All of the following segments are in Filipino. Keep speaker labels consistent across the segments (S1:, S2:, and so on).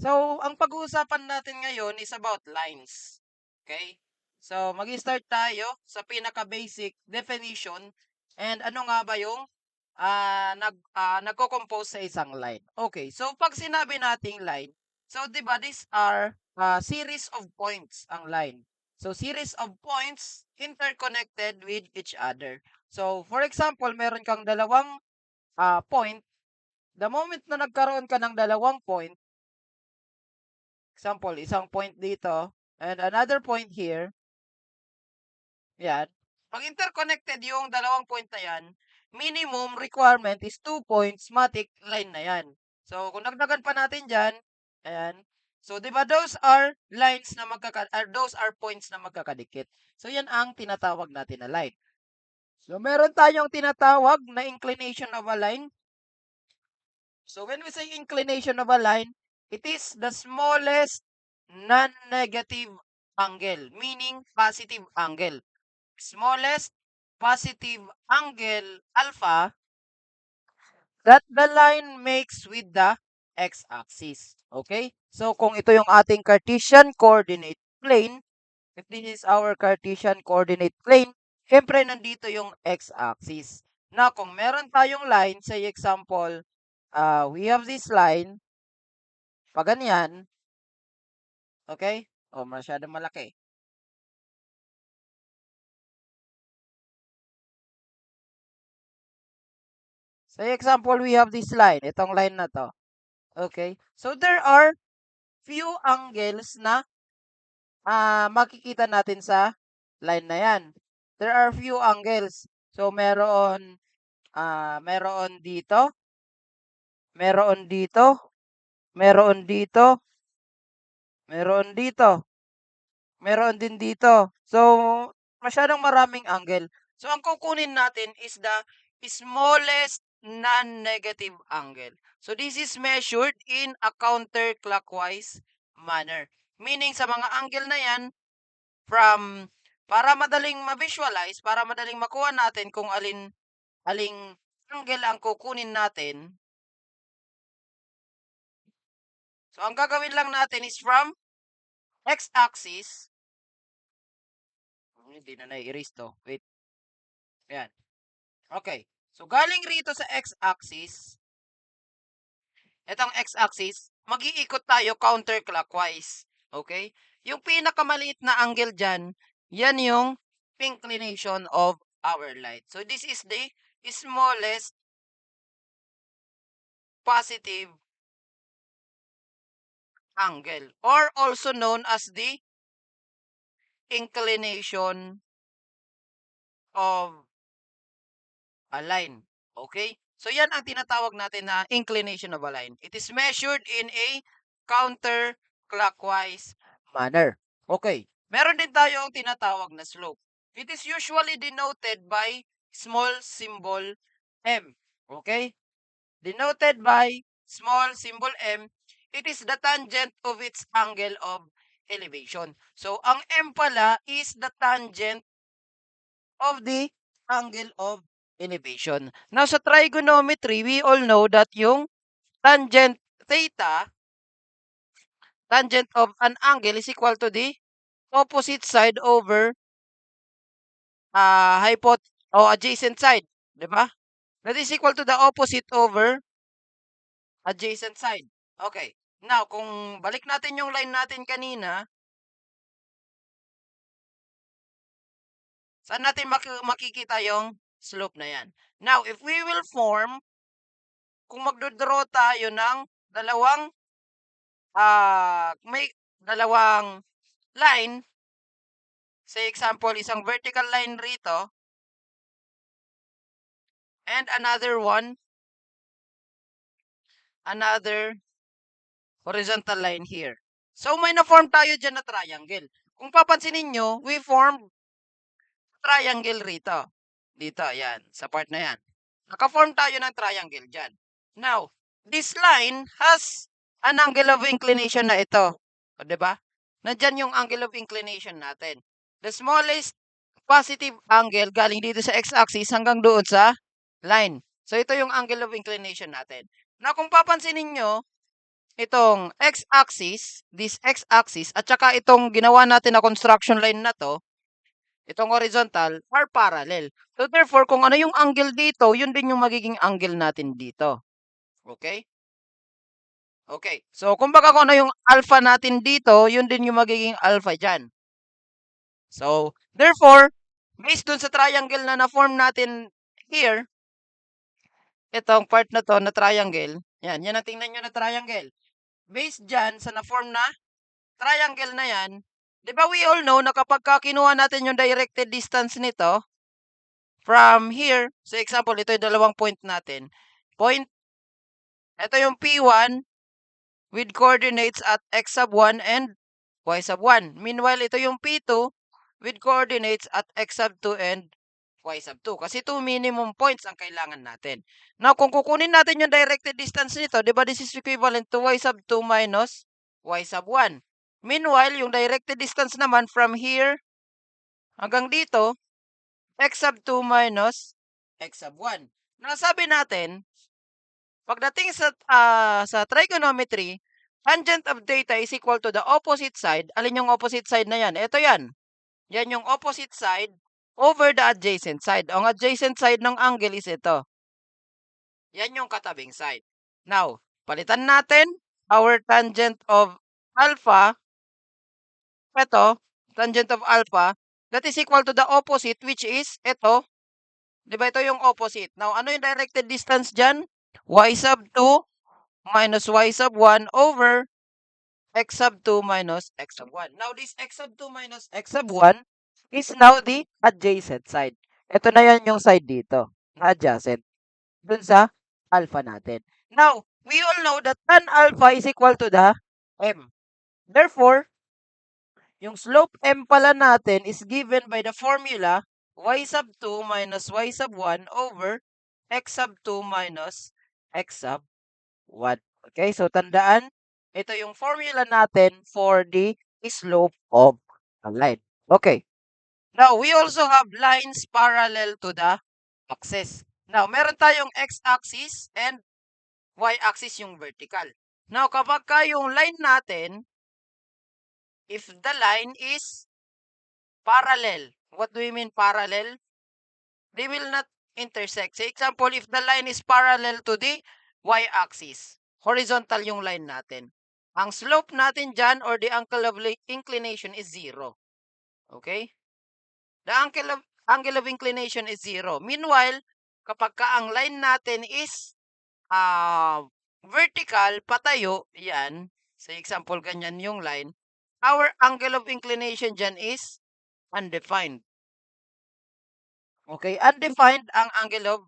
S1: So, ang pag-uusapan natin ngayon is about lines. Okay? So, mag-start tayo sa pinaka-basic definition and ano nga ba yung nagko-compose sa isang line. Okay, so pag sinabi nating line, so 'di ba these are series of points ang line. So, series of points interconnected with each other. So, for example, meron kang dalawang point. The moment na nagkaroon ka ng dalawang point, example, isang point dito and another point here, yan. Pag interconnected yung dalawang point na yan, minimum requirement is 2 points matic line na yan. So, kung nagdagan pa natin dyan, ayan. So, di ba those are lines na those are points na magkakadikit. So, yan ang tinatawag natin na line. So, meron tayong tinatawag na inclination of a line. So, when we say inclination of a line, it is the smallest non-negative angle, meaning positive angle. Smallest positive angle alpha that the line makes with the x-axis. Okay? So, kung ito yung ating Cartesian coordinate plane, if this is our Cartesian coordinate plane, syempre nandito yung x-axis. Na kung meron tayong line, say example, we have this line, pag ganyan, okay? O, masyadong malaki. Say example, we have this line, itong line na to. Okay? So, there are few angles na makikita natin sa line na yan. There are few angles. So, meron dito, meron dito, meron dito, meron dito, meron din dito. So, masyadong maraming angle. So, ang kukunin natin is the smallest non-negative angle. So, this is measured in a counterclockwise manner. Meaning, sa mga angle na yan, para madaling ma-visualize, para madaling makuha natin kung aling angle ang kukunin natin. So, ang gagawin lang natin is from x-axis. Hindi na nai-erase to. Wait. Ayan. Okay. So, galing rito sa x-axis, itong x-axis, mag-iikot tayo counterclockwise. Okay? Yung pinakamaliit na angle dyan, yan yung inclination of our light. So, this is the smallest positive angle or also known as the inclination of a line. Okay? So yan ang tinatawag natin na inclination of a line. It is measured in a counterclockwise manner. Okay. Meron din tayong tinatawag na slope. It is usually denoted by small symbol m. Okay? Denoted by small symbol m, it is the tangent of its angle of elevation. So, ang m pala is the tangent of the angle of elevation. Now, sa trigonometry, we all know that yung tangent theta, tangent of an angle is equal to the opposite side over adjacent side. Diba? That is equal to the opposite over adjacent side. Okay. Now, kung balik natin yung line natin kanina, saan natin makikita yung slope na yan? Now, if we will form, kung magdodraw tayo ng may dalawang line, say example, isang vertical line rito, and another horizontal line here. So, may na-form tayo dyan na triangle. Kung papansinin nyo, we formed triangle rito. Dito, yan. Sa part na yan. Naka-form tayo ng triangle dyan. Now, this line has an angle of inclination na ito. O, diba? Nandyan yung angle of inclination natin. The smallest positive angle galing dito sa x-axis hanggang doon sa line. So, ito yung angle of inclination natin. Now, kung papansinin nyo, itong x-axis, this x-axis, at saka itong ginawa natin na construction line na 'to, itong horizontal, are parallel. So therefore, kung ano yung angle dito, yun din yung magiging angle natin dito. Okay? Okay. So kumbaga kung ano yung alpha natin dito, yun din yung magiging alpha diyan. So therefore, based dun sa triangle na na-form natin here, itong part na 'to na triangle, yan ang tingnan niyo na triangle. Based diyan sa na-form na triangle na yan, 'di ba we all know na kapagka kinuha natin yung directed distance nito from here, so example, ito yung dalawang point natin. Point, ito yung P1 with coordinates at x sub 1 and y sub 1. Meanwhile, ito yung P2 with coordinates at x sub 2 and y sub 2. Kasi 2 minimum points ang kailangan natin. Now, kung kukunin natin yung directed distance nito, di ba this is equivalent to y sub 2 minus y sub 1. Meanwhile, yung directed distance naman from here hanggang dito, x sub 2 minus x sub 1. Nasabi natin, pagdating sa trigonometry, tangent of theta is equal to the opposite side. Alin yung opposite side na yan? Ito yan. Yan yung opposite side over the adjacent side. Ang adjacent side ng angle is ito. Yan yung katabing side. Now, palitan natin our tangent of alpha. Ito, tangent of alpha, that is equal to the opposite, which is ito. Di ba ito yung opposite? Now, ano yung directed distance dyan? Y sub 2 minus y sub 1 over x sub 2 minus x sub 1. Now, this x sub 2 minus x sub 1 is now the adjacent side. Ito na yan yung side dito, na adjacent, dun sa alpha natin. Now, we all know that tan alpha is equal to the m. Therefore, yung slope m pala natin is given by the formula y sub 2 minus y sub 1 over x sub 2 minus x sub 1. Okay, so tandaan, ito yung formula natin for the slope of a line. Okay, now we also have lines parallel to the axis. Now, meron tayong x-axis and y-axis yung vertical. Now, kapag yung line natin, if the line is parallel. What do we mean parallel? They will not intersect. Say example, if the line is parallel to the y-axis, horizontal yung line natin. Ang slope natin dyan or the angle of inclination is 0. Okay? The angle of inclination is 0. Meanwhile, kapag ang line natin is vertical, patayo, yan. Say example, ganyan yung line. Our angle of inclination dyan is undefined. Okay, undefined ang angle of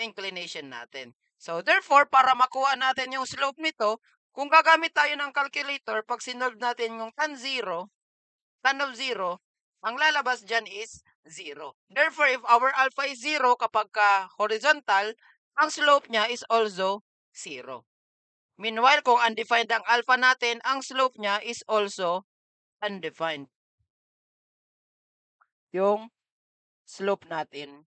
S1: inclination natin. So therefore, para makuha natin yung slope nito, kung gagamit tayo ng calculator, pag sinolve natin yung tan of 0, ang lalabas dyan is 0. Therefore, if our alpha is 0 kapag horizontal, ang slope niya is also 0. Meanwhile, kung undefined ang alpha natin, ang slope niya is also undefined. Yung slope natin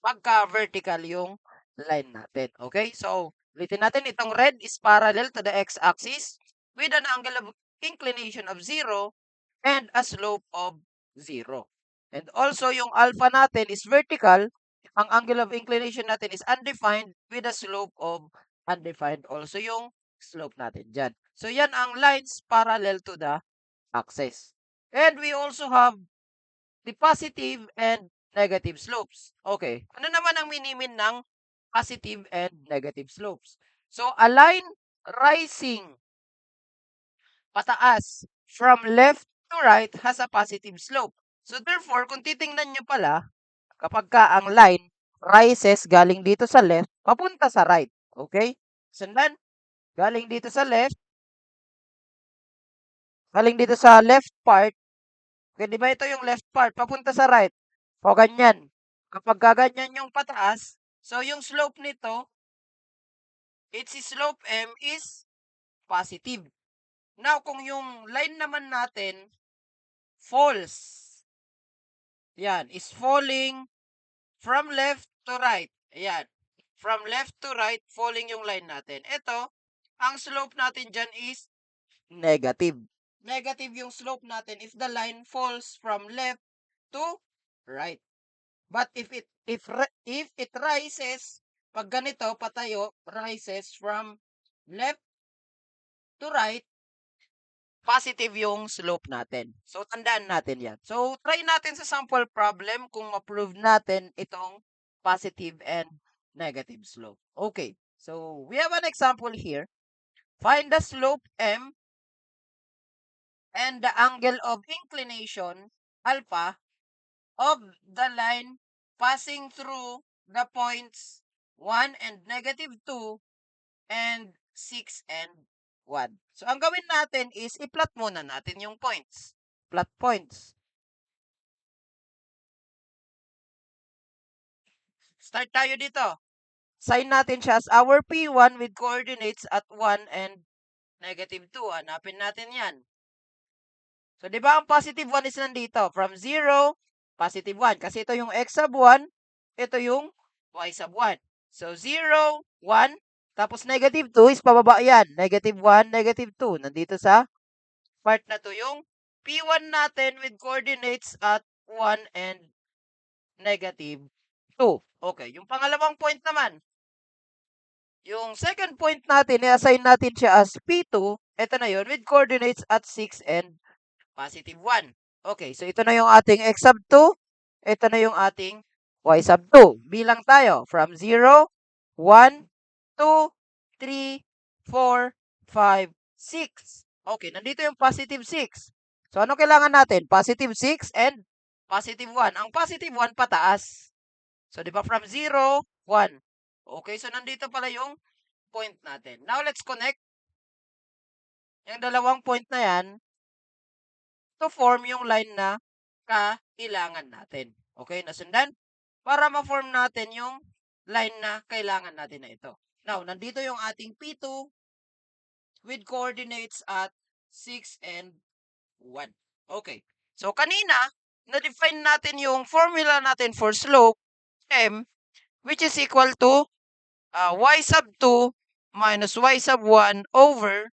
S1: pagka vertical yung line natin. Okay? So, ulitin natin, itong red is parallel to the x-axis with an angle of inclination of 0 and a slope of 0. And also, yung alpha natin is vertical. Ang angle of inclination natin is undefined with a slope of undefined. Also, yung slope natin dyan. So, yan ang lines parallel to the axis. And we also have the positive and negative slopes. Okay, ano naman ang minimin ng positive and negative slopes? So, a line rising pataas from left to right has a positive slope. So, therefore, kung titingnan nyo pala, kapag ang line rises galing dito sa left, papunta sa right. Okay? Sundan, galing dito sa left part. Okay, di ba ito yung left part, papunta sa right. O ganyan. Kapag ganyan yung pataas, so yung slope nito, its slope m is positive. Now, kung yung line naman natin falls, yan, is falling from left to right. Ayan. From left to right, falling yung line natin. Ito, ang slope natin dyan is negative. Negative yung slope natin if the line falls from left to right. But if it rises, pag ganito patayo, rises from left to right, positive yung slope natin. So tandaan natin 'yan. So try natin sa sample problem kung ma-prove natin itong positive and negative slope. Okay. So we have an example here. Find the slope m and the angle of inclination alpha of the line passing through the points 1 and -2 and 6 and 1. So, ang gawin natin is i-plot muna natin yung points. Plot points. Start tayo dito. Sign natin siya as our P1 with coordinates at 1 and -2. Hanapin natin yan. So, di ba ang positive 1 is nandito? From 0, positive 1. Kasi ito yung x sub 1, ito yung y sub 1. So, 0, 1, tapos -2 is pababa yan. -1, -2. Nandito sa part na to yung P1 natin with coordinates at 1 and -2. Okay, yung pangalawang point naman, yung second point natin, i-assign natin siya as P2. Ito na yun, with coordinates at 6 and +1. Okay, so ito na yung ating x sub 2. Ito na yung ating y sub 2. Bilang tayo from 0, 1, 2, 3, 4, 5, 6. Okay, nandito yung +6. So, ano kailangan natin? +6 and +1. Ang +1 pataas. So, di ba from 0, 1. Okay, so nandito pala yung point natin. Now, let's connect yung dalawang point na yan to form yung line na kailangan natin. Okay, nasundan? Para ma-form natin yung line na kailangan natin na ito. Now, nandito yung ating P2 with coordinates at 6 and 1. Okay. So, kanina, na-define natin yung formula natin for slope, M, which is equal to y sub 2 minus y sub 1 over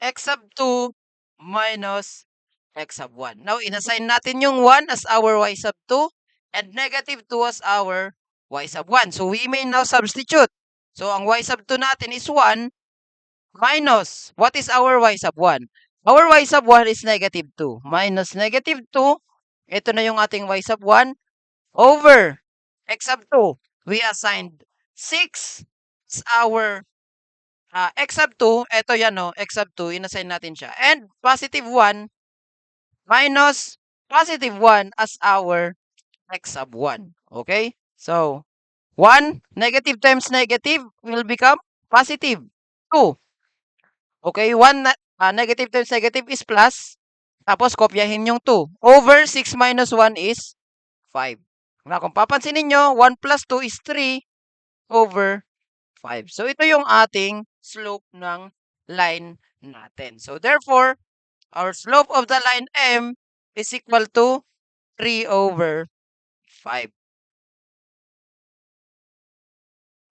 S1: x sub 2 minus x sub 1. Now, inassign natin yung 1 as our y sub 2 and -2 as our y sub 1. So, we may now substitute. So, ang y sub 2 natin is 1 minus, what is our y sub 1? Our y sub 1 is -2 minus -2. Ito na yung ating y sub 1 over x sub 2. We assigned 6 as our x sub 2. Ito yan, no? X sub 2, inassign natin siya. And +1 minus +1 as our x sub 1. Okay? So, 1, negative times negative will become positive. 2. Okay? 1, negative times negative is plus. Tapos, kopyahin yung 2. Over 6 minus 1 is 5. Na kung papansin niyo 1 plus 2 is 3 over 5. So, ito yung ating slope ng line natin. So, therefore, our slope of the line M is equal to 3 over 5.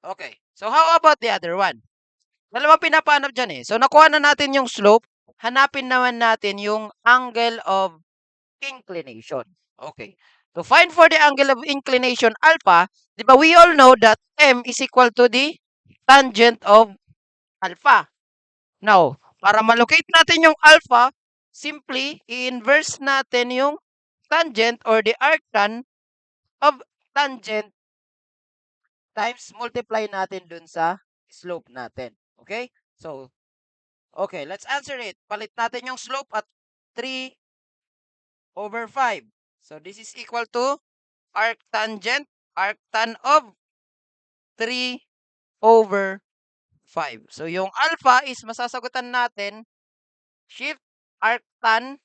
S1: Okay. So, how about the other one? Dalawa pinapanap dyan eh. So, nakuha na natin yung slope. Hanapin naman natin yung angle of inclination. Okay. To find for the angle of inclination alpha, di ba we all know that M is equal to the tangent of alpha. Now, para malocate natin yung alpha, simply i-inverse natin yung tangent or the arctan of tangent times multiply natin dun sa slope natin. Okay? So, okay, let's answer it. Palit natin yung slope at 3 over 5. So, this is equal to arctan of 3 over 5. So, yung alpha is masasagutan natin, shift arctan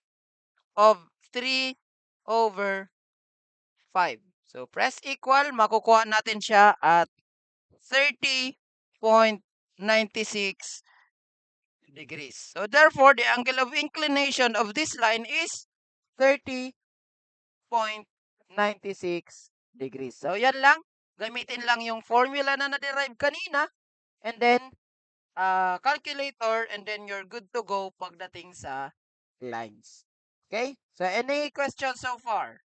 S1: of 3 over 5. So, press equal, makukuha natin siya at 30.96 degrees. So, therefore, the angle of inclination of this line is 30.96 degrees. So, yan lang. Gamitin lang yung formula na na-derive kanina and then calculator and then you're good to go pagdating sa lines. Okay? So any questions so far?